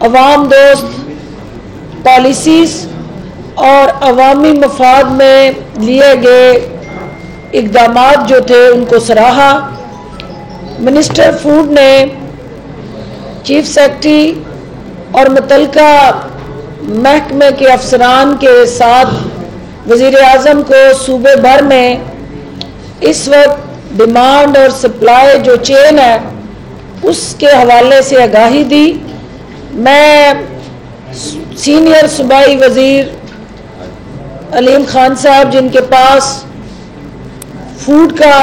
अवाम दोस्त पॉलिसीज़ और अवामी मफाद में लिए गए इक़दामात जो थे उनको सराहा। मिनिस्टर फूड ने चीफ सेक्रेटरी और मुतल्लिका महकमे के अफसरान के साथ वज़ीर आज़म को सूबे भर में इस वक्त डिमांड और सप्लाई जो चेन है उसके हवाले से आगाही दी। मैं सीनियर सूबाई वज़ीर अलीम खान साहब जिनके पास फूड का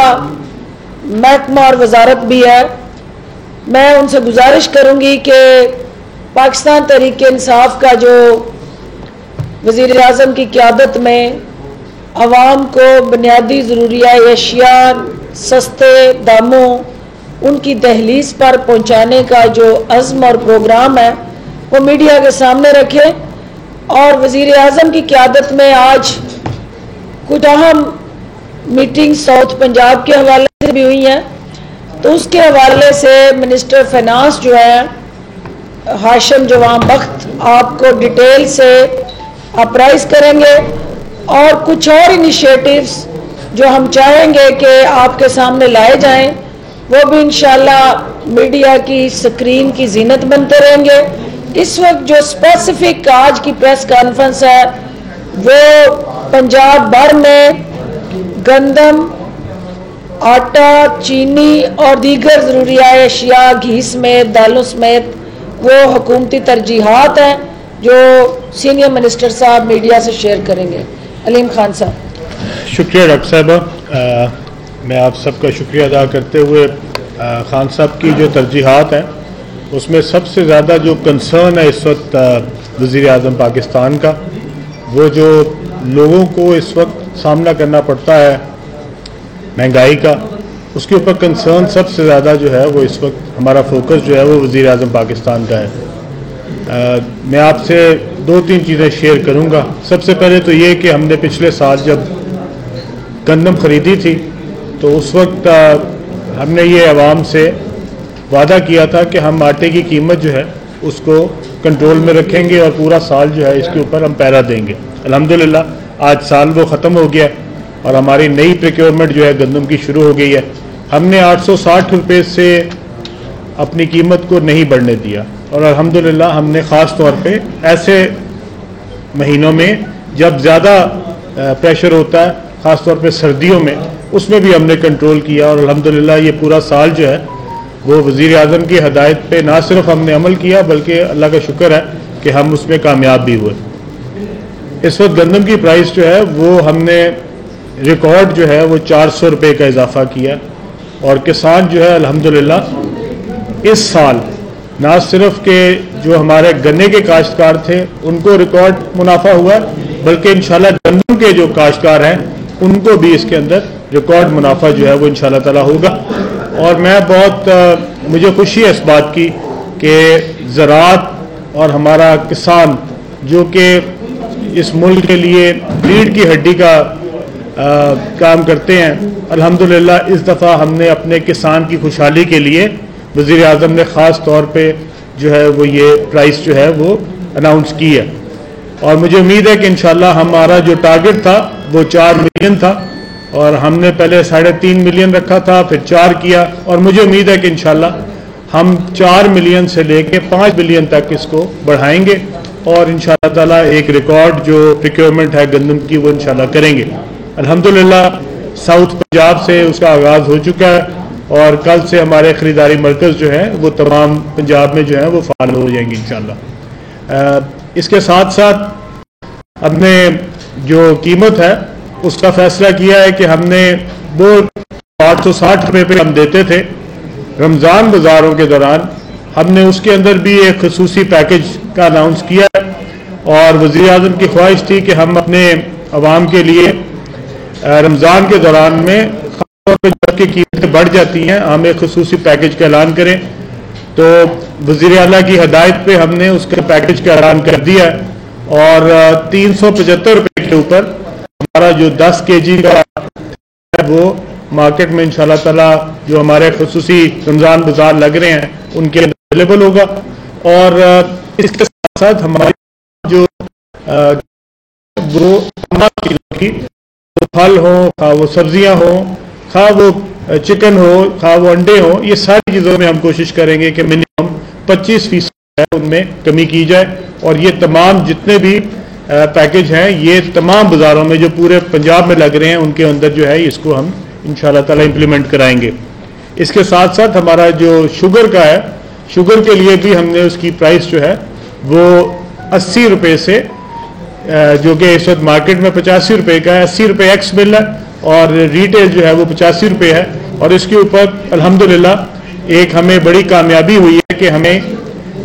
महकमा और वजारत भी है, मैं उनसे गुजारिश करूंगी कि पाकिस्तान तहरीक इंसाफ का जो वज़ीर आज़म की क़यादत में आवाम को बुनियादी ज़रूरियात अशिया सस्ते दामों उनकी दहलीज पर पहुँचाने का जो अज़्म और प्रोग्राम है वो मीडिया के सामने रखें। और वज़ीर आज़म की क़यादत में आज कुछ अहम मीटिंग साउथ पंजाब के हवाले से भी हुई हैं, तो उसके हवाले से मिनिस्टर फाइनेंस जो है हाशिम जवान बख्त आपको डिटेल से अपराइज करेंगे और कुछ और इनिशिएटिव्स जो हम चाहेंगे कि आपके सामने लाए जाएं वो भी इंशाल्लाह मीडिया की स्क्रीन की जीनत बनते रहेंगे। इस वक्त जो स्पेसिफिक आज की प्रेस कॉन्फ्रेंस है वो पंजाब भर में गंदम, आटा, चीनी और दीगर ज़रूरियात अशिया घी समेत दालों समेत वो हुकूमती तरजीहात हैं जो सीनियर मिनिस्टर साहब मीडिया से शेयर करेंगे। अलीम खान साहब। शुक्रिया डॉक्टर साहबा। मैं आप सबका शुक्रिया अदा करते हुए खान साहब की जो तरजीहात हैं उसमें सबसे ज़्यादा जो कंसर्न है इस वक्त वज़ीर आज़म पाकिस्तान का, वो जो लोगों को इस वक्त सामना करना पड़ता है महंगाई का, उसके ऊपर कंसर्न सबसे ज़्यादा जो है वो इस वक्त हमारा फोकस जो है वो वज़ीर आज़म पाकिस्तान का है। मैं आपसे दो तीन चीज़ें शेयर करूँगा। सबसे पहले तो ये कि हमने पिछले साल जब गंदम ख़रीदी थी तो उस वक्त हमने ये आवाम से वादा किया था कि हम आटे की कीमत जो है उसको कंट्रोल में रखेंगे और पूरा साल जो है इसके ऊपर हम पहरा देंगे। अल्हम्दुलिल्लाह आज साल वो ख़त्म हो गया और हमारी नई प्रोक्योरमेंट जो है गंदम की शुरू हो गई है। हमने 860 रुपये से अपनी कीमत को नहीं बढ़ने दिया और अल्हम्दुलिल्लाह हमने ख़ास तौर पे ऐसे महीनों में जब ज़्यादा प्रेशर होता है, ख़ास तौर पे सर्दियों में, उसमें भी हमने कंट्रोल किया और अल्हम्दुलिल्लाह ये पूरा साल जो है वो वज़ीर आज़म की हदायत पे ना सिर्फ हमने अमल किया बल्कि अल्लाह का शुक्र है कि हम उसमें कामयाब भी हुए। इस वक्त गंदम की प्राइस जो है वो हमने रिकॉर्ड जो है वो 400 रुपये का इजाफा किया और किसान जो है अल्हम्दुलिल्लाह इस साल ना सिर्फ के जो हमारे गन्ने के काश्तकार थे उनको रिकॉर्ड मुनाफा हुआ बल्कि इंशाल्लाह गंदम के जो काश्तकार हैं उनको भी इसके अंदर रिकॉर्ड मुनाफा जो है वो इंशाल्लाह ताला होगा। और मैं बहुत मुझे खुशी है इस बात की कि ज़राअत और हमारा किसान जो कि इस मुल्क के लिए रीढ़ की हड्डी का काम करते हैं, अल्हम्दुलिल्लाह इस दफ़ा हमने अपने किसान की खुशहाली के लिए वज़ीर आज़म ने ख़ास तौर पे जो है वो ये प्राइस जो है वो अनाउंस की है और मुझे उम्मीद है कि इंशाल्लाह हमारा जो टारगेट था वो 4 मिलियन था और हमने पहले 3.5 मिलियन रखा था, फिर 4 किया और मुझे उम्मीद है कि इंशाल्लाह हम 4 मिलियन से लेके 5 मिलियन तक इसको बढ़ाएंगे और इंशाल्लाह ताला एक रिकॉर्ड जो प्रोक्योरमेंट है गंदम की वो इंशाल्लाह करेंगे। अल्हम्दुलिल्लाह साउथ पंजाब से उसका आगाज़ हो चुका है और कल से हमारे ख़रीदारी मरकज़ जो है वो तमाम पंजाब में जो है वो फाल हो जाएंगे इंशाल्लाह। इसके साथ साथ हमने जो कीमत है उसका फ़ैसला किया है कि हमने वो 860 रुपये पे हम देते थे रमज़ान बाज़ारों के दौरान, हमने उसके अंदर भी एक खसूसी पैकेज का अनाउंस किया है और वज़ीर आज़म की ख्वाहिश थी कि हम अपने अवाम के लिए रमज़ान के दौरान में खासतौर पर जबकि कीमतें बढ़ जाती हैं हम एक खसूसी पैकेज का ऐलान करें। तो वज़ीर आला की हदायत पे हमने उसके पैकेज का ऐलान कर दिया है और 375 रुपये के ऊपर हमारा जो 10 kg का है वो मार्केट में इंशाल्लाह ताला जो हमारे खसूसी रमज़ान बाज़ार लग रहे हैं उनके अवेलेबल होगा। और इसके साथ साथ हमारी जो वो की फल हो, खा वो सब्जियां हो, खा वो चिकन हो, खा वो अंडे हो, ये सारी चीज़ों में हम कोशिश करेंगे कि मिनिमम 25% है उनमें कमी की जाए। और ये तमाम जितने भी पैकेज हैं ये तमाम बाज़ारों में जो पूरे पंजाब में लग रहे हैं उनके अंदर जो है इसको हम इंशाल्लाह ताला इम्प्लीमेंट कराएंगे। इसके साथ साथ हमारा जो शुगर का है, शुगर के लिए भी हमने उसकी प्राइस जो है वो 80 रुपये से, जो कि इस वक्त मार्केट में 85 रुपये का है, 80 रुपये एक्स मिल है और रिटेल जो है वो 85 रुपये है। और इसके ऊपर अल्हम्दुलिल्लाह एक हमें बड़ी कामयाबी हुई है कि हमें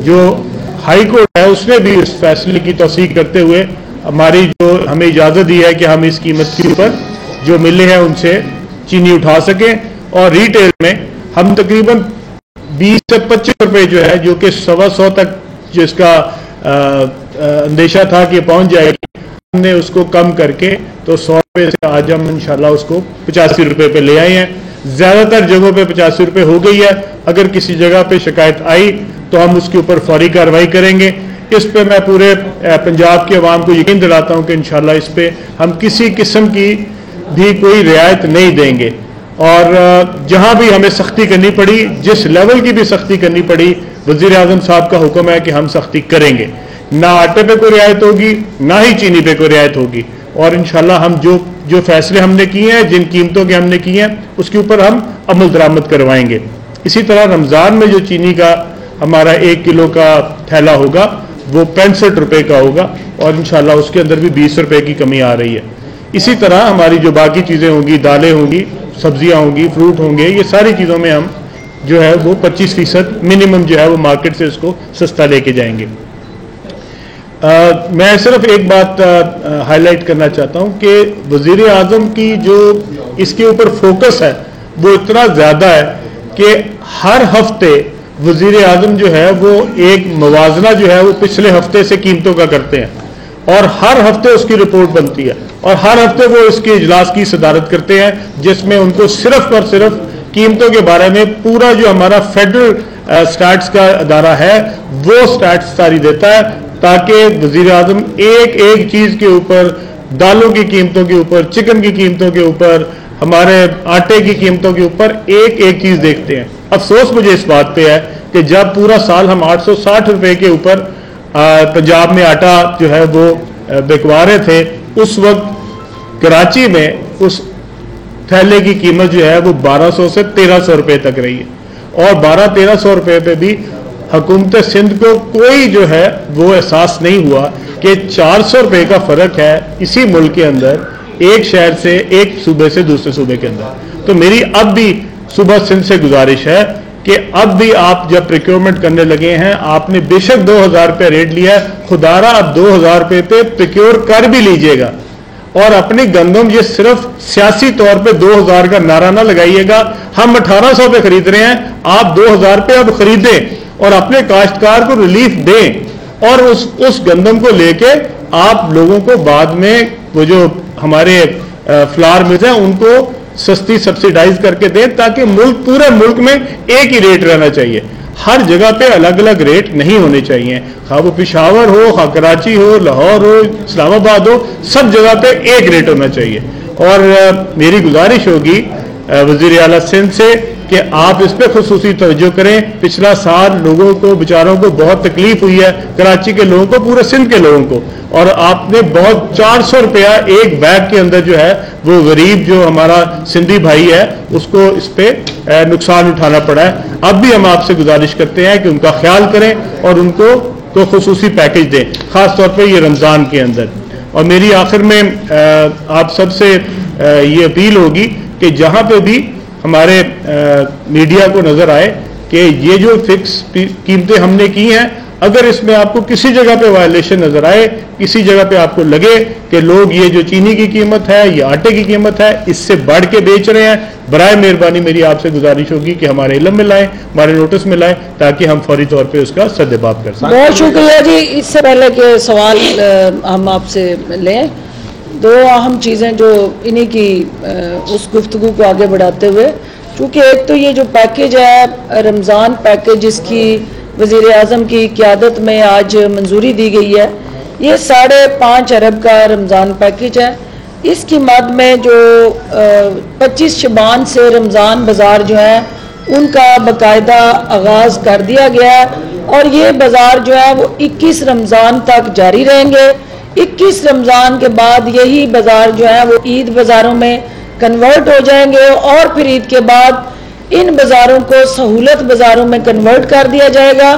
जो हाई कोर्ट है उसने भी इस फैसले की तौसीक करते हुए हमारी जो हमें इजाज़त दी है कि हम इस कीमत के ऊपर जो मिले हैं उनसे चीनी उठा सकें। और रिटेल में हम तकरीबन 20 से 25 रुपये जो है, जो कि 125 तक जिसका अंदेशा था कि पहुंच जाएगी, हमने उसको कम करके तो 100 रुपये से आज हम इंशाल्लाह उसको 85 रुपये पे ले आए हैं। ज़्यादातर जगहों पे 85 रुपये हो गई है। अगर किसी जगह पे शिकायत आई तो हम उसके ऊपर फौरी कार्रवाई करेंगे। इस पे मैं पूरे पंजाब के अवाम को यकीन दिलाता हूँ कि इंशाल्लाह इस पे हम किसी किस्म की भी कोई रियायत नहीं देंगे। और जहाँ भी हमें सख्ती करनी पड़ी, जिस लेवल की भी सख्ती करनी पड़ी, वज़ीर आज़म साहब का हुक्म है कि हम सख्ती करेंगे। ना आटे पे कोई रियायत होगी, ना ही चीनी पे कोई रियायत होगी। और इंशाल्लाह हम जो फैसले हमने किए हैं, जिन कीमतों के हमने किए हैं, उसके ऊपर हम अमल दरामद करवाएंगे। इसी तरह रमज़ान में जो चीनी का हमारा 1 किलो का थैला होगा वो 65 रुपये का होगा और इंशाल्लाह उसके अंदर भी 20 रुपये की कमी आ रही है। इसी तरह हमारी जो बाकी चीज़ें होंगी, दालें होंगी, सब्जियां होंगी, फ्रूट होंगे, ये सारी चीज़ों में हम जो है वो 25% मिनिमम जो है वो मार्केट से इसको सस्ता लेके जाएंगे। मैं सिर्फ एक बात हाईलाइट करना चाहता हूँ कि वज़ीर आज़म की जो इसके ऊपर फोकस है वो इतना ज़्यादा है कि हर हफ्ते वज़ीर आज़म जो है वो एक मुवाजना जो है वो पिछले हफ्ते से कीमतों का करते हैं और हर हफ्ते उसकी रिपोर्ट बनती है और हर हफ्ते वो इसके इजलास की सदारत करते हैं, जिसमें उनको सिर्फ और सिर्फ कीमतों के बारे में पूरा जो हमारा फेडरल स्टैट्स का अदारा है वो स्टैट्स सारी देता है, ताकि वज़ीर आज़म एक एक चीज़ के ऊपर, दालों की कीमतों के ऊपर, चिकन की कीमतों के ऊपर, हमारे आटे की कीमतों के ऊपर एक एक चीज़ देखते हैं। अफसोस मुझे इस बात पे है कि जब पूरा साल हम 860 रुपये के ऊपर पंजाब में आटा जो है वो बिकवा रहे थे, उस वक्त कराची में उस थैले की कीमत जो है वो 1200 से 1300 रुपये तक रही है और 1200-1300 रुपये पे भी हुकूमत सिंध को कोई जो है वो एहसास नहीं हुआ कि 400 रुपये का फ़र्क है इसी मुल्क के अंदर, एक शहर से, एक सूबे से दूसरे सूबे के अंदर। तो मेरी अब भी सुबह सिंध से गुजारिश है कि अब भी आप जब प्रिक्योरमेंट करने लगे हैं, आपने बेशक 2000 रुपये रेट लिया है, खुदारा अब 2000 रुपये पे प्रिक्योर कर भी लीजिएगा और अपनी गंदम ये सिर्फ सियासी तौर पे 2000 का नारा ना लगाइएगा। हम 1800 पे खरीद रहे हैं, आप 2000 पे अब खरीदें और अपने काश्तकार को रिलीफ दें और उस गंदम को लेके आप लोगों को बाद में वो जो हमारे फ्लावर मिल्स हैं उनको सस्ती सब्सिडाइज करके दें, ताकि पूरे मुल्क में एक ही रेट रहना चाहिए। हर जगह पे अलग अलग रेट नहीं होने चाहिए, खा वो पिशावर हो, खा कराची हो, लाहौर हो, इस्लामाबाद हो, सब जगह पे एक रेट होना चाहिए। और मेरी गुजारिश होगी वज़ीर आला सिंध से कि आप इस पर खुसूसी तवज्जो करें। पिछला साल लोगों को, बेचारों को बहुत तकलीफ हुई है, कराची के लोगों को, पूरे सिंध के लोगों को, और आपने बहुत 400 रुपया एक बैग के अंदर जो है वो गरीब जो हमारा सिंधी भाई है उसको इस पे नुकसान उठाना पड़ा है। अब भी हम आपसे गुजारिश करते हैं कि उनका ख्याल करें और उनको तो खुसूसी पैकेज दें, ख़ास तौर पर ये रमज़ान के अंदर। और मेरी आखिर में आप सबसे ये अपील होगी कि जहाँ पे भी हमारे मीडिया को नज़र आए कि ये जो फिक्स कीमतें हमने की हैं, अगर इसमें आपको किसी जगह पे वायलेशन नज़र आए, किसी जगह पे आपको लगे कि लोग ये जो चीनी की कीमत है, ये आटे की कीमत है, इससे बढ़ के बेच रहे हैं, बराए मेहरबानी मेरी आपसे गुजारिश होगी कि हमारे इल्म में लाएं, हमारे नोटिस में लाएं, ताकि हम फौरी तौर पे उसका सद्देबाब कर सकें। बहुत शुक्रिया जी। इससे पहले के सवाल हम आपसे लें, दो अहम चीज़ें जो इन्हीं की उस गुफ्तगू को आगे बढ़ाते हुए, चूँकि एक तो ये जो पैकेज है रमज़ान पैकेज, इसकी वज़ीर आज़म की क़यादत में आज मंजूरी दी गई है। ये 5.5 अरब का रमज़ान पैकेज है। इसकी मद में जो 25 शबान से रमज़ान बाज़ार जो है उनका बाकायदा आगाज़ कर दिया गया है और ये बाज़ार जो है वो 21 रमज़ान तक जारी रहेंगे। 21 रमज़ान के बाद यही बाज़ार जो है वो ईद बाज़ारों में कन्वर्ट हो जाएंगे और फिर ईद के बाद इन बाज़ारों को सहूलत बाज़ारों में कन्वर्ट कर दिया जाएगा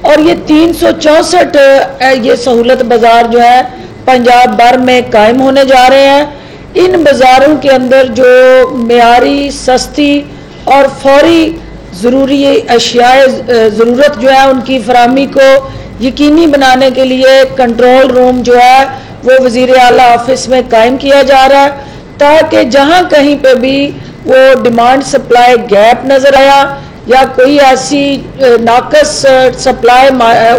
और ये 364 ये सहूलत बाज़ार जो है पंजाब भर में कायम होने जा रहे हैं। इन बाज़ारों के अंदर जो मेयारी, सस्ती और फौरी ज़रूरी अशियाए ज़रूरत जो है उनकी फराहमी को यकीनी बनाने के लिए कंट्रोल रूम जो है वो वज़ीर आला ऑफिस में कायम किया जा रहा है ताकि जहाँ कहीं पे भी वो डिमांड सप्लाई गैप नज़र आया या कोई ऐसी नाकस सप्लाई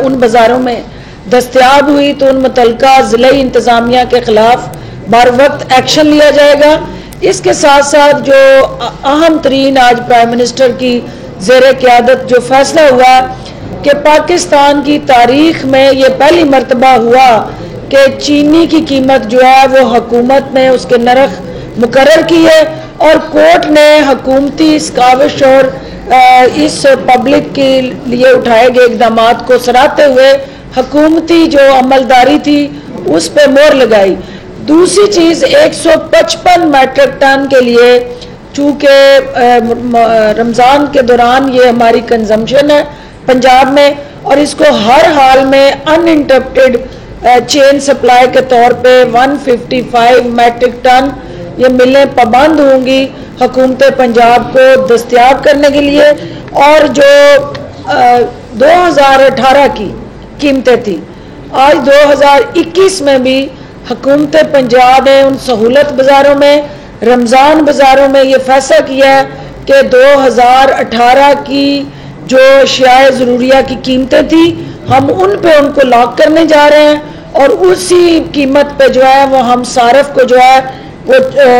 उन बाज़ारों में दस्तयाब हुई तो उन मुतल्लिका ज़िला इंतज़ामिया के ख़िलाफ़ बर वक्त एक्शन लिया जाएगा। इसके साथ साथ जो अहम तरीन आज प्राइम मिनिस्टर की ज़ेरे क़यादत जो फैसला हुआ कि पाकिस्तान की तारीख में ये पहली मरतबा हुआ कि चीनी की कीमत जो है वो हुकूमत ने उसके नरख मुकर्रर की है और कोर्ट ने हुकूमती काविश और इस पब्लिक के लिए उठाए गए इक़दाम को सराहते हुए हुकूमती जो अमलदारी थी उस पर मोहर लगाई। दूसरी चीज़ 155 मैट्रिक टन के लिए चूँकि रमज़ान के दौरान ये हमारी कंजम्पशन है पंजाब में और इसको हर हाल में अनइंटरप्टेड चेन सप्लाई के तौर पे 155 मैट्रिक टन ये मिलें पाबंद होंगी हुकूमत पंजाब को दस्तयाब करने के लिए। और जो 2018 की कीमतें थी आज 2021 में भी हुकूमत पंजाब ने उन सहूलत बाज़ारों में रमज़ान बाज़ारों में ये फैसला किया है कि 2018 की जो अशियाए ज़रूरिया की कीमतें थी हम उन पे उनको लॉक करने जा रहे हैं और उसी कीमत पे जो है वो हम सारफ को जो है वो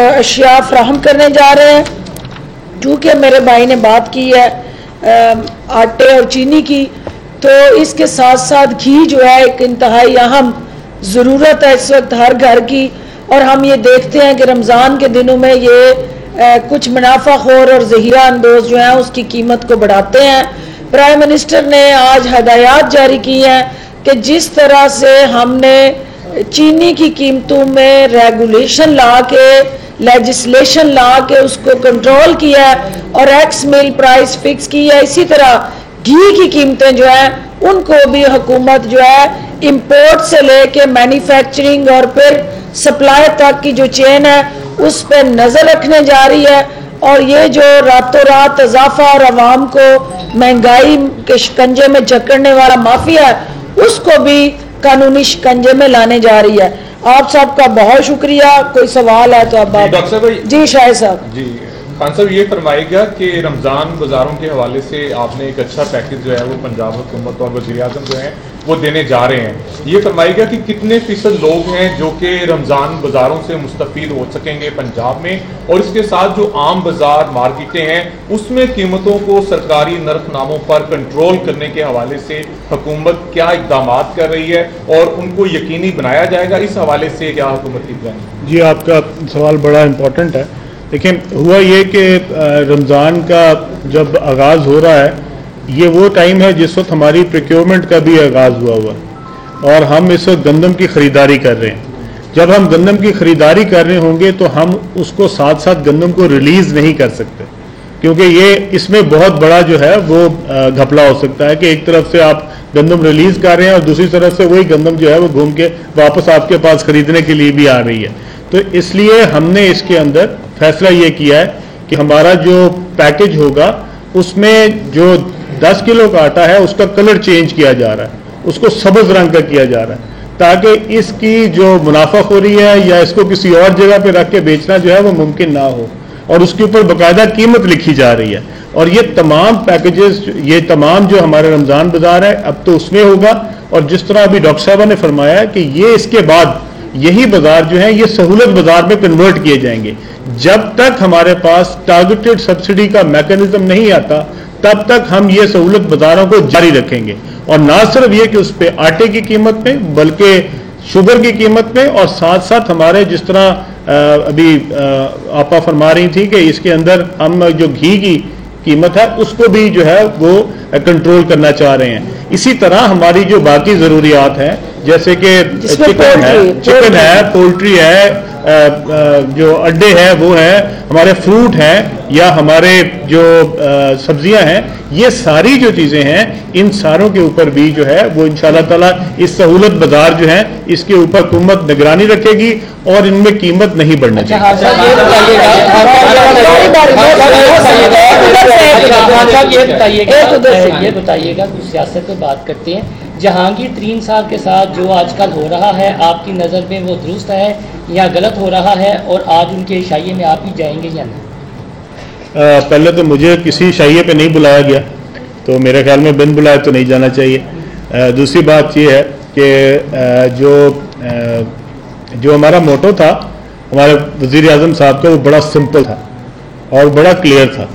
अशिया फ्राहम करने जा रहे हैं। चूँकि मेरे भाई ने बात की है आटे और चीनी की, तो इसके साथ साथ घी जो है एक इंतहाई अहम ज़रूरत है इस वक्त हर घर की और हम ये देखते हैं कि रमज़ान के दिनों में ये कुछ मुनाफाखोर और ज़हीरा अंदोज़ जो हैं उसकी कीमत को बढ़ाते हैं। प्राइम मिनिस्टर ने आज हदायत जारी की हैं कि जिस तरह से हमने चीनी की कीमतों में रेगुलेशन ला के लेजिस्लेशन ला के उसको कंट्रोल किया और एक्स मिल प्राइस फिक्स की है, इसी तरह घी की कीमतें जो है उनको भी हुकूमत जो है इंपोर्ट से लेके मैन्युफैक्चरिंग और फिर सप्लाई तक की जो चेन है उस पर नज़र रखने जा रही है। और ये जो रातों रात इजाफा और आवाम को महंगाई के शिकंजे में जकड़ने वाला माफिया है उसको भी कानूनी शिकंजे में लाने जा रही है। आप सबका बहुत शुक्रिया। कोई सवाल है तो आप डॉक्टर साहब जी शाहिद साहब जी खान साहब ये फरमाइएगा कि रमज़ान बाज़ारों के हवाले से आपने एक अच्छा पैकेज जो है वो पंजाब हुकूमत और वज़ीर आज़म जो हैं वो देने जा रहे हैं। ये फरमाइएगा कि कितने फ़ीसद लोग हैं जो कि रमज़ान बाज़ारों से मुस्तफ़ीद हो सकेंगे पंजाब में, और इसके साथ जो आम बाज़ार मार्केटें हैं उसमें कीमतों को सरकारी नरखनामों पर कंट्रोल करने के हवाले से हुकूमत क्या इक़दाम कर रही है और उनको यकीनी बनाया जाएगा, इस हवाले से क्या हुकूमत की प्लान? जी, आपका सवाल बड़ा इम्पोर्टेंट है। लेकिन हुआ ये कि रमज़ान का जब आगाज़ हो रहा है ये वो टाइम है जिस वक्त हमारी प्रोक्योरमेंट का भी आगाज़ हुआ और हम इस वक्त गंदम की ख़रीदारी कर रहे हैं। जब हम गंदम की ख़रीदारी कर रहे होंगे तो हम उसको साथ साथ गंदम को रिलीज़ नहीं कर सकते, क्योंकि ये इसमें बहुत बड़ा जो है वो घपला हो सकता है कि एक तरफ से आप गंदम रिलीज़ कर रहे हैं और दूसरी तरफ से वही गंदम जो है वो घूम के वापस आपके पास ख़रीदने के लिए भी आ रही है। तो इसलिए हमने इसके अंदर फैसला ये किया है कि हमारा जो पैकेज होगा उसमें जो 10 किलो का आटा है उसका कलर चेंज किया जा रहा है, उसको सब्ज़ रंग का किया जा रहा है ताकि इसकी जो मुनाफाखोरी है या इसको किसी और जगह पे रख के बेचना जो है वो मुमकिन ना हो, और उसके ऊपर बाकायदा कीमत लिखी जा रही है। और ये तमाम पैकेजेस, ये तमाम जो हमारे रमज़ान बाज़ार है अब तो उसमें होगा, और जिस तरह अभी डॉक्टर साहब ने फरमाया कि ये इसके बाद यही बाज़ार जो है ये सहूलत बाज़ार में कन्वर्ट किए जाएंगे। जब तक हमारे पास टारगेटेड सब्सिडी का मैकेनिज्म नहीं आता तब तक हम ये सहूलत बाजारों को जारी रखेंगे। और ना सिर्फ ये कि उस पर आटे की कीमत में, बल्कि शुगर की कीमत में, और साथ साथ हमारे जिस तरह अभी आपा फरमा रही थी कि इसके अंदर हम जो घी की कीमत है उसको भी जो है वो कंट्रोल करना चाह रहे हैं। इसी तरह हमारी जो बाकी ज़रूरियात हैं, जैसे कि चिकन है, पोल्ट्री है, जो अंडे हैं वो है, हमारे फ्रूट हैं, या हमारे जो सब्जियां हैं, ये सारी जो चीज़ें हैं, इन सारों के ऊपर भी जो है वो इंशाअल्लाह ताला इस सहूलत बाजार जो है इसके ऊपर हुकूमत निगरानी रखेगी और इनमें कीमत नहीं बढ़ना चाहिए। ये बताइएगा, कुछ सियासत पे बात करते हैं, जहांगीर तरीन साहब के साथ जो आजकल हो रहा है, आपकी नज़र में वो दुरुस्त है या गलत हो रहा है, और आज उनके शाये में आप ही जाएंगे या नहीं? पहले तो मुझे किसी शाये पे नहीं बुलाया गया, तो मेरे ख्याल में बिन बुलाए तो नहीं जाना चाहिए। दूसरी बात ये है कि जो हमारा मोटो था हमारे वज़ीर आज़म साहब का, वो बड़ा सिंपल था और बड़ा क्लियर था।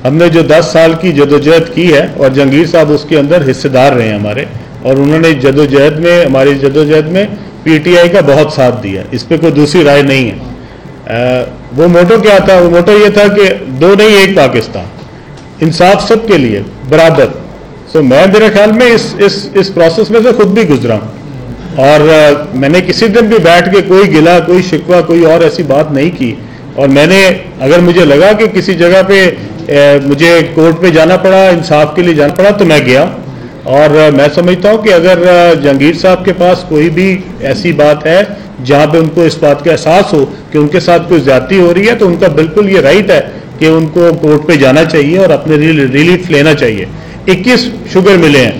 हमने जो 10 साल की जदोजहद की है, और जहांगीर साहब उसके अंदर हिस्सेदार रहे हैं हमारे, और उन्होंने जदोजहद में, हमारी जदोजहद में PTI का बहुत साथ दिया, इस पर कोई दूसरी राय नहीं है। वो मोटो क्या था? वो मोटो ये था कि दो नहीं एक पाकिस्तान, इंसाफ सबके लिए बराबर। सो मैं मेरे ख्याल में इस प्रोसेस में से खुद भी गुजरा हूँ, और मैंने किसी दिन भी बैठ के कोई गिला, कोई शिकवा, कोई और ऐसी बात नहीं की। और मैंने, अगर मुझे लगा कि किसी जगह पे मुझे कोर्ट पे जाना पड़ा, इंसाफ के लिए जाना पड़ा, तो मैं गया। और मैं समझता हूँ कि अगर जहांगीर साहब के पास कोई भी ऐसी बात है जहाँ पे उनको इस बात का एहसास हो कि उनके साथ कोई ज्यादती हो रही है, तो उनका बिल्कुल ये राइट है कि उनको कोर्ट पे जाना चाहिए और अपने रिलीफ लेना चाहिए। 21 शुगर मिले हैं,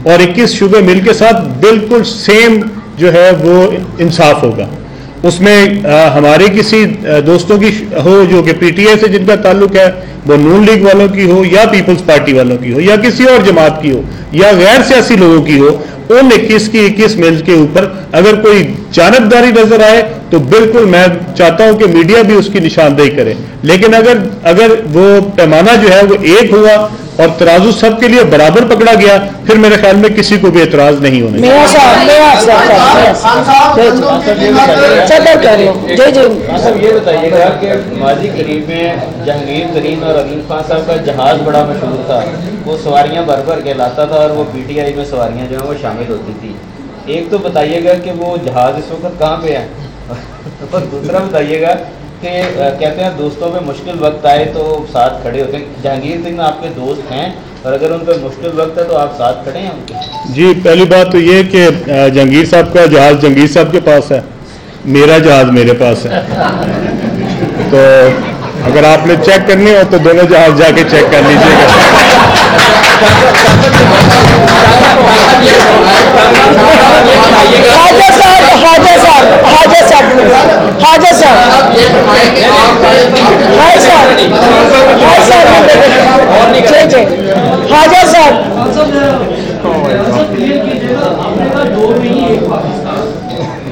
और 21 शुगर मिल के साथ बिल्कुल सेम जो है वो इंसाफ होगा। उसमें हमारे किसी दोस्तों की हो जो कि PTI से जिनका ताल्लुक है, वो नून लीग वालों की हो, या पीपल्स पार्टी वालों की हो, या किसी और जमात की हो, या गैर सियासी लोगों की हो, उन 21 की 21 मिल के ऊपर अगर कोई जानबदारी नजर आए तो बिल्कुल मैं चाहता हूं कि मीडिया भी उसकी निशानदेही करे। लेकिन अगर वो पैमाना जो है वो एक हुआ और तराजू सबके लिए बराबर पकड़ा गया, फिर मेरे ख्याल में किसी को भी एतराज नहीं होने ये बताइएगा कि माजी करीब में जहांगीर तरीन और अमीन खान साहब का जहाज बड़ा मशहूर था, वो सवारियां भर भर के लाता था, और वो PTI में सवारियां जो है वो शामिल होती थी। एक तो बताइएगा कि वो जहाज इस वक्त कहाँ पे है, और दूसरा बताइएगा कि कहते हैं दोस्तों पे मुश्किल वक्त आए तो साथ खड़े होते हैं। जहांगीर तरीन आपके दोस्त हैं, और अगर उन पर मुश्किल वक्त है तो आप साथ खड़े हैं उनके? जी, पहली बात तो ये कि जहांगीर साहब का जहाज जहांगीर साहब के पास है, मेरा जहाज मेरे पास है। तो अगर आपने चेक करनी हो तो दोनों जहाज जाके चेक कर लीजिएगा।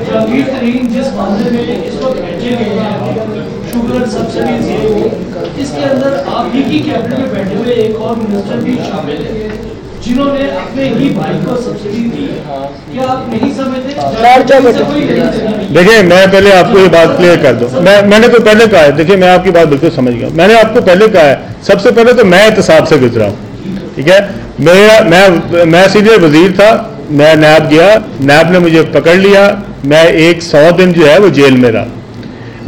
जहांगीर तरीन जिस मामले में इस वक्त बैठे हुए हैं, शुगर सब्सिडीज ये, इसके अंदर आप ही की कैबिनेट में बैठे हुए एक और मिनिस्टर भी शामिल है जिन्होंने अपने ही भाई को सब्सिडी दी। क्या आप नहीं समझते? देखिए, मैं पहले आपको ये बात क्लियर कर दूं, मैंने तो पहले कहा है, देखिए मैं आपकी बात बिल्कुल समझ गया। मैंने आपको पहले कहा है, सबसे पहले तो मैं एहतसाब से गुजरा हूँ, ठीक है। मैं सीनियर वजीर था, मैं नैब गया, नैब ने मुझे पकड़ लिया, मैं 100 दिन जो है वो जेल में रहा।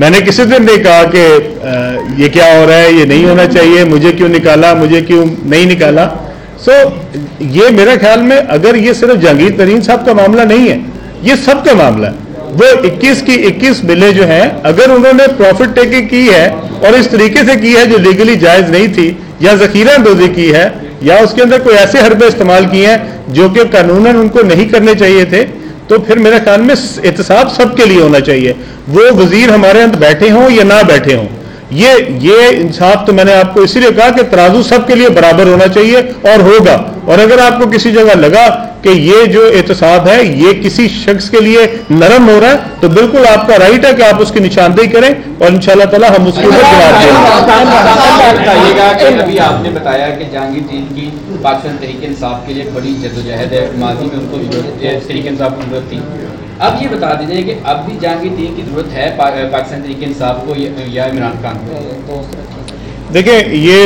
मैंने किसी दिन नहीं कहा कि ये क्या हो रहा है, ये नहीं होना चाहिए, मुझे क्यों निकाला, मुझे क्यों नहीं निकाला। ये मेरे ख्याल में अगर ये सिर्फ जहांगीर तरीन साहब का मामला नहीं है, ये सबका मामला है। वो 21 की 21 बिलें जो हैं, अगर उन्होंने प्रॉफिट टेकिंग की है और इस तरीके से की है जो लीगली जायज नहीं थी, या जखीरा अंदोजी की है, या उसके अंदर कोई ऐसे हरबे इस्तेमाल किए हैं जो कि कानूनन उनको नहीं करने चाहिए थे, तो फिर मेरे ख्याल में एहतसाब सबके लिए होना चाहिए। वो वजीर हमारे अंदर बैठे हों या ना बैठे हों, ये इंसाफ तो मैंने आपको इसीलिए कहा कि तराजू सबके लिए बराबर होना चाहिए, और होगा। और अगर आपको किसी जगह लगा कि ये जो एहतसाब है ये किसी शख्स के लिए नरम हो रहा है, तो बिल्कुल आपका राइट है कि आप उसकी निशानदेही करें और इंशाअल्लाह ताला हम उसके ऊपर जवाब देंगे। बताइएगा कि अभी आपने बताया कि जहांगीर की पाकिस्तान तहरीक इंसाफ के लिए बड़ी जद्दोजहद है, माजी में उनको तहरीक इंसाफ की जरूरत थी। अब ये बता दीजिए कि अब भी जहांगीर की जरूरत है पाकिस्तान तहरीक इंसाफ को या इमरान खान को? देखिए, ये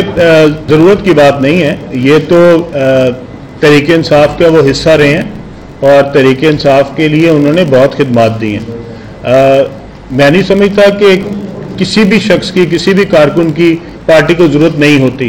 ज़रूरत की बात नहीं है, ये तो तहरीक इंसाफ का वो हिस्सा रहे हैं और तहरीक इंसाफ के लिए उन्होंने बहुत खिदमात दी हैं। मैं नहीं समझता कि किसी भी शख्स की, किसी भी कारकुन की पार्टी को ज़रूरत नहीं होती।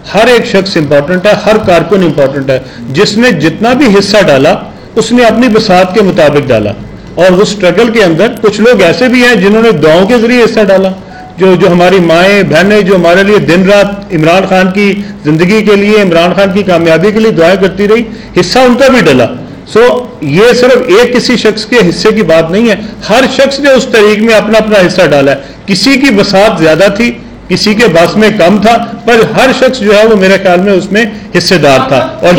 हर एक शख्स इम्पॉर्टेंट है, हर कारकुन इम्पॉर्टेंट है। जिसने जितना भी हिस्सा डाला उसने अपनी बसात के मुताबिक डाला, और उस स्ट्रगल के अंदर कुछ लोग ऐसे भी हैं जिन्होंने दुआओं के जरिए हिस्सा डाला। जो हमारी माएँ बहनें जो हमारे लिए दिन रात इमरान खान की ज़िंदगी के लिए, इमरान खान की कामयाबी के लिए दुआएं करती रही, हिस्सा उनका भी डला। सो ये सिर्फ एक किसी शख्स के हिस्से की बात नहीं है, हर शख्स ने उस तहरीक में अपना अपना हिस्सा डाला है। किसी की बसात ज़्यादा थी, किसी के बस में कम था, पर हर शख्स जो है वो मेरे ख्याल में उसमें हिस्सेदार था। और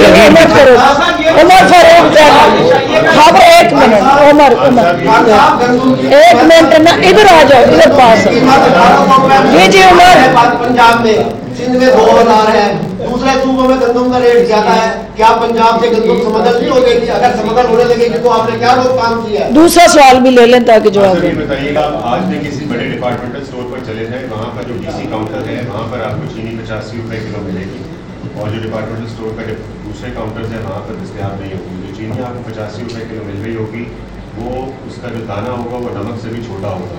एक मिनट ना, इधर आ जाओ, इधर पास जी उमर। पंजाब में सिंध में 2000 है, दूसरे सूबों में गंदम का रेट ज्यादा है, क्या पंजाब से गंदम समगल नहीं हो गई थी? अगर समगल होने लगेगी तो आपने क्या रोकथाम किया है? दूसरा सवाल भी ले लें ताकि जवाब दें। बताइएगा, आज भी किसी बड़े डिपार्टमेंटल स्टोर पर चले जाए, वहाँ पर जो डीसी काउंटर है वहाँ पर आपको चीनी 85 रुपए किलो मिलेगी, और जो डिपार्टमेंटल स्टोर का दूसरे काउंटर्स है वहाँ पर दस्तयाब नहीं होगी। जो चीनी आपको 85 रुपए किलो मिल रही होगी वो उसका जो दाना होगा वो नमक से भी छोटा होगा,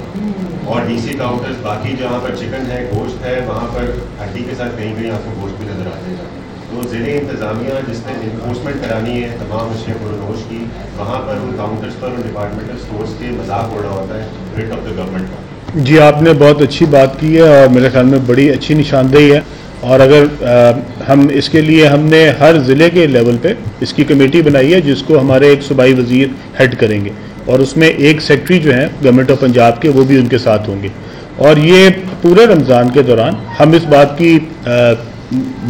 और डीसी काउंटर्स बाकी जहाँ पर चिकन है, गोश्त है, वहाँ पर हड्डी के साथ कहीं कहीं आपको गोश्त भी नजर आ जाएगा। तो ज़िले इंतज़ामिया जिसने इन्फोर्समेंट करानी है तमाम अशिया फरोश की, वहाँ पर उन काउंटर्स पर उन डिपार्टमेंटल स्टोर्स के मजाक उड़ा होता है रिट ऑफ द गवर्नमेंट का। जी, आपने बहुत अच्छी बात की है और मेरे ख्याल में बड़ी अच्छी निशानदेही है। और अगर हम इसके लिए हमने हर ज़िले के लेवल पे इसकी कमेटी बनाई है जिसको हमारे एक सूबाई वज़ीर हेड करेंगे, और उसमें एक सेक्रेटरी जो है गवर्नमेंट ऑफ पंजाब के वो भी उनके साथ होंगे। और ये पूरे रमज़ान के दौरान हम इस बात की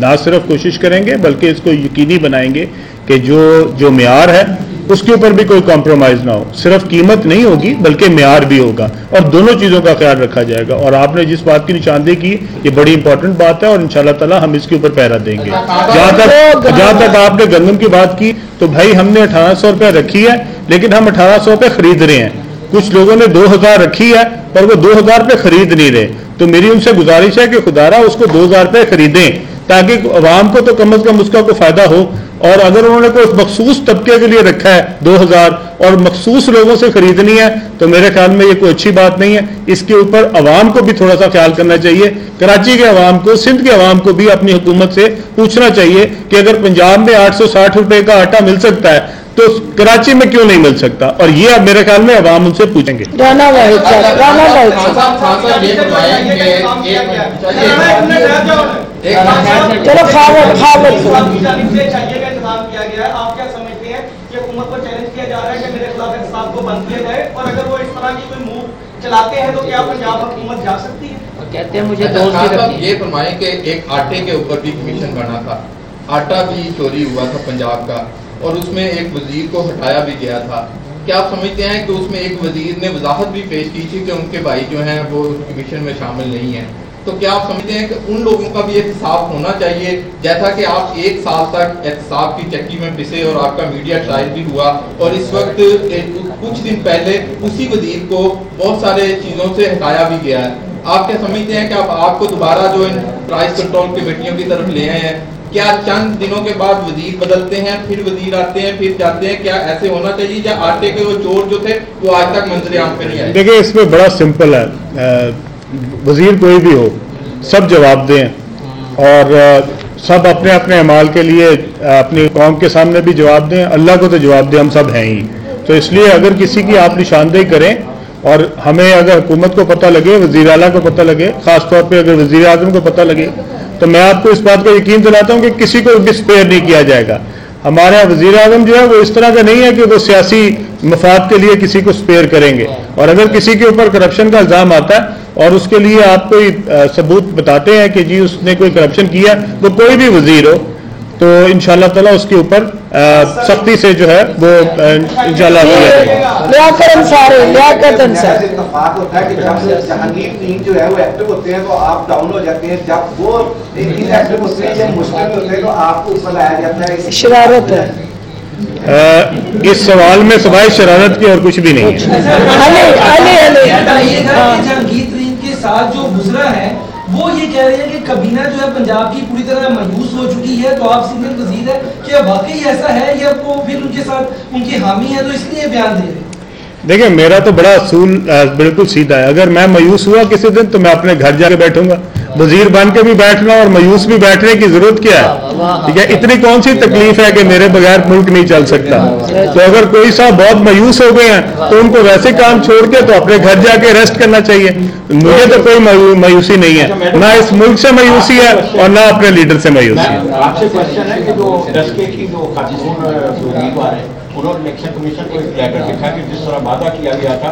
ना सिर्फ कोशिश करेंगे बल्कि इसको यकीनी बनाएंगे कि जो मेयार है उसके ऊपर भी कोई कॉम्प्रोमाइज़ ना हो। सिर्फ कीमत नहीं होगी बल्कि मेयार भी होगा, और दोनों चीज़ों का ख्याल रखा जाएगा। और आपने जिस बात की निशानदेही की ये बड़ी इंपॉर्टेंट बात है और इंशाल्लाह ताला हम इसके ऊपर पहरा देंगे। जहाँ तक आपने गंदम की बात की, तो भाई हमने 1800 रुपये रखी है, लेकिन हम 1800 रुपये खरीद रहे हैं। कुछ लोगों ने 2000 रखी है पर वो 2000 रुपये खरीद नहीं रहे। तो मेरी उनसे गुजारिश है कि खुदारा उसको 2000 रुपये खरीदें ताकि अवाम को तो कम अज कम उसका कोई फायदा हो। और अगर उन्होंने कोई मखसूस तबके के लिए रखा है 2000 और मखसूस लोगों से खरीदनी है, तो मेरे ख्याल में ये कोई अच्छी बात नहीं है। इसके ऊपर अवाम को भी थोड़ा सा ख्याल करना चाहिए। कराची के अवाम को, सिंध के अवाम को भी अपनी हुकूमत से पूछना चाहिए कि अगर पंजाब में 860 रुपए का आटा मिल सकता है तो कराची में क्यों नहीं मिल सकता। और ये अब मेरे ख्याल में अवाम उनसे पूछेंगे। राना वाहिद साहब, राना वाहिद चलो खावत चाहिएगा इंतजाम किया गया है। आप क्या समझते हैं कि हुकूमत को चैलेंज किया जा रहा है कि मेरे खिलाफ एहतसाब को बंद किया जाए, और अगर वो इस तरह की कोई मूव चलाते हैं तो क्या पंजाब हुकूमत जा सकती है? कहते हैं मुझे दोस्त ये फरमाए कि एक आटे के ऊपर भी कमीशन बना था, आटा भी चोरी हुआ था पंजाब का, और उसमें एक वजीर को हटाया भी गया था। क्या आप समझते हैं कि उसमें एक वजीर ने वजाहत भी पेश की थी कि उनके भाई जो हैं वो कमीशन में शामिल नहीं हैं? तो क्या आप समझते हैं कि उन लोगों का भी एहतसाब होना चाहिए? जैसा कि आप 1 साल तक एहतसाब की चक्की में पिसे और आपका मीडिया ट्रायल भी हुआ, और इस वक्त कुछ दिन पहले उसी वजीर को बहुत सारे चीज़ों से हटाया भी गया है। आप क्या समझते हैं कि अब आपको दोबारा जो इन प्राइस कंट्रोल कमेटियों की तरफ ले आए हैं, क्या चंद दिनों के बाद वजीर बदलते हैं, फिर वजीर आते हैं, फिर जाते हैं? क्या ऐसे होना चाहिए या आटे के वो चोर जो थे वो आज तक मंजर आम पे नहीं आए? देखिए, इसमें बड़ा सिंपल है। वजीर कोई भी हो, सब जवाब दें और सब अपने अपने अमाल के लिए अपनी कौम के सामने भी जवाब दें। अल्लाह को तो जवाब दें, हम सब हैं ही। तो इसलिए अगर किसी की आप निशानदेही करें और हमें अगर हुकूमत को पता लगे, वज़ीर आला को पता लगे, खासतौर पर अगर वज़ीर आज़म को पता लगे, तो मैं आपको इस बात का यकीन दिलाता हूँ कि किसी को भी स्पेयर नहीं किया जाएगा। हमारा वज़ीर आज़म जो है वो इस तरह का नहीं है कि वो सियासी मफाद के लिए किसी को स्पेयर करेंगे। और अगर किसी के ऊपर करप्शन का इल्ज़ाम आता है और उसके लिए आप कोई सबूत बताते हैं कि जी उसने कोई करप्शन किया, वो कोई भी वज़ीर हो, तो इंशाल्लाह ताला उसके ऊपर सख्ती से जो है वो इंशाल्लाह लियाकत अंसारी इत्तेफाक होता है कि जब जहांगीर टीम जो है वो एक्टिव होते हैं तो आप डाउन हो जाते हैं, जब वो एक्टिव होते हैं या मुश्किल होते हैं तो आपको ऊपर लाया जाता है। शरारत है इस सवाल में सवाई शरारत की और कुछ भी नहीं है। जहांगीर तरीन के साथ जो गुजरा है वो ये कह रहे हैं कि काबीना जो है पंजाब की पूरी तरह मायूस हो चुकी है, तो आप सीनियर वजीर है, क्या वाकई ऐसा है या वो फिर उनके साथ उनकी हामी है तो इसलिए बयान दे रहे हैं? देखिए, मेरा तो बड़ा असूल बिल्कुल सीधा है। अगर मैं मायूस हुआ किसी दिन तो मैं अपने घर जाके बैठूंगा। वजीर बन के भी बैठना और मायूस भी बैठने की जरूरत क्या है? ठीक है, इतनी कौन सी तकलीफ है कि मेरे बगैर मुल्क नहीं चल सकता। तो अगर कोई साहब बहुत मायूस हो गए हैं तो उनको वैसे काम छोड़ के तो अपने घर जाके रेस्ट करना चाहिए। मुझे तो कोई मायूसी नहीं है, ना इस मुल्क से मायूसी है और ना अपने लीडर से मायूसी है। आपसे क्वेश्चन है कि जो डस्के की जो खातून उम्मीदवार है उन्होंने इलेक्शन कमीशन को एक लेटर लिखा कि जिस तरह वादा किया गया था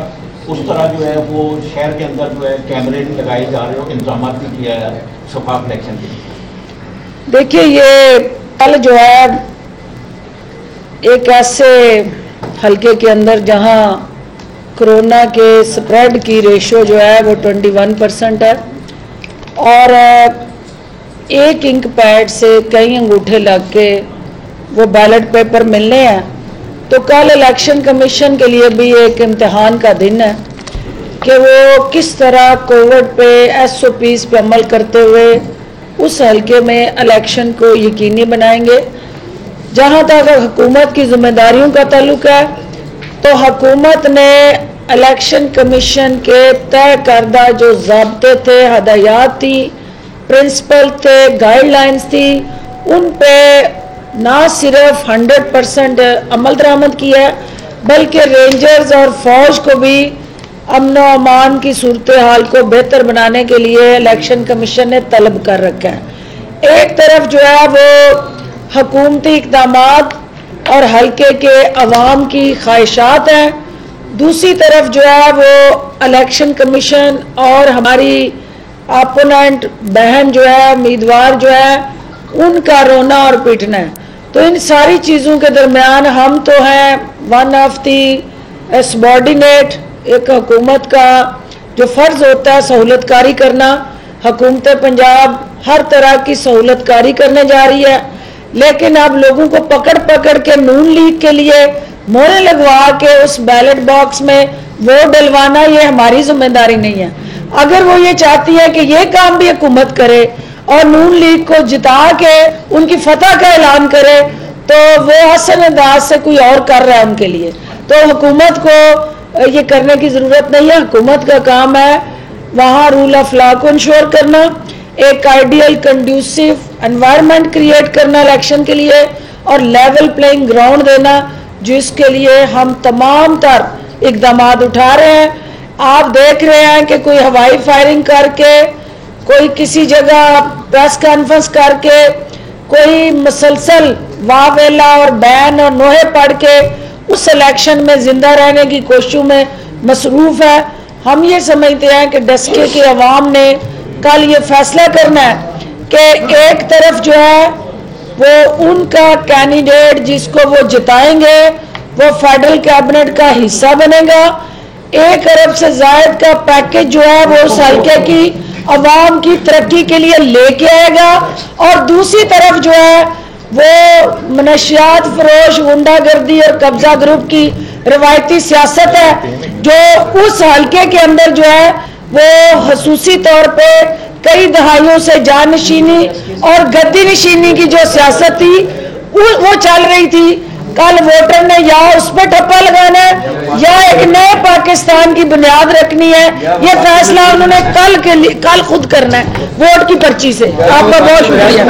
उस तरह जो है वो शहर के अंदर जो है कैमरे लगाए जा रहे हो, इंतजाम भी किया है शफाफ इलेक्शन के लिए। देखिए, ये कल जो है एक ऐसे हल्के के अंदर जहां कोरोना के स्प्रेड की रेशो जो है वो 21% है और एक इंक पैड से कई अंगूठे लग के वो बैलेट पेपर मिलने हैं, तो कल इलेक्शन कमीशन के लिए भी एक इम्तिहान का दिन है कि वो किस तरह कोविड पे SOPs पे अमल करते हुए उस हल्के में इलेक्शन को यकीनी बनाएंगे। जहाँ तक हुकूमत की जिम्मेदारियों का ताल्लुक है तो हुकूमत ने इलेक्शन कमीशन के तय करदा जो ज़ाब्ते थे, हदायत थी, प्रिंसिपल थे, गाइडलाइंस थी, उन पे ना सिर्फ 100% अमल दरामद किया है बल्कि रेंजर्स और फौज को भी अमन व अमान की सूरत हाल को बेहतर बनाने के लिए इलेक्शन कमीशन ने तलब कर रखा है। एक तरफ जो है वो हुकूमती इक़दामात और हल्के के अवाम की ख्वाहिशात हैं, दूसरी तरफ जो है वो इलेक्शन कमीशन और हमारी अपोनेंट बहन जो है, उम्मीदवार जो है, उनका रोना और पीटना है। तो इन सारी चीज़ों के दरमियान हम तो हैं वन ऑफ दी सबॉर्डिनेट, एक हुकूमत का जो फ़र्ज़ होता है सहूलतकारी करना। हुकूमत पंजाब हर तरह की सहूलतकारी करने जा रही है, लेकिन अब लोगों को पकड़ पकड़ के नून लीग के लिए मोहरे लगवा के उस बैलेट बॉक्स में वोट डलवाना ये हमारी जिम्मेदारी नहीं है। अगर वो ये चाहती है कि ये काम भी हुकूमत करे और नून लीग को जिता के उनकी फतह का ऐलान करे तो वो हसन अंदाज से कोई और कर रहा है उनके लिए, तो हुकूमत को ये करने की ज़रूरत नहीं है। हुकूमत का काम है वहाँ रूल ऑफ लॉ को इंश्योर करना, एक आइडियल कंड्यूसिव एनवायरनमेंट क्रिएट करना इलेक्शन के लिए और लेवल प्लेइंग ग्राउंड देना, जिसके लिए हम तमाम तर इकदाम उठा रहे हैं। आप देख रहे हैं कि कोई हवाई फायरिंग करके, कोई किसी जगह प्रेस कॉन्फ्रेंस करके, कोई मुसलसल वावेला और बैन और नोहे पढ़ के उस इलेक्शन में जिंदा रहने की कोशिशों में मसरूफ़ है। हम ये समझते हैं कि डस्के की अवाम ने कल ये फैसला करना है कि एक तरफ जो है वो उनका कैंडिडेट जिसको वो जिताएंगे वो फेडरल कैबिनेट का हिस्सा बनेगा, 1 अरब से ज़ायद का पैकेज जो है वो उस हल्के की अवाम की तरक्की के लिए लेके आएगा, और दूसरी तरफ जो है वो मनशियात फरोश, गुंडागर्दी और कब्जा ग्रुप की रवायती सियासत है जो उस हल्के के अंदर जो है वो खसूसी तौर पे कई दहाइयों से जानशीनी और गद्दी नशीनी की जो सियासत थी वो चल रही थी। कल वोटर ने या उस पर ठप्पा लगाना है या एक नए पाकिस्तान की बुनियाद रखनी है, ये फैसला उन्होंने कल खुद करना है वोट की पर्ची से। आपका बहुत शुक्रिया।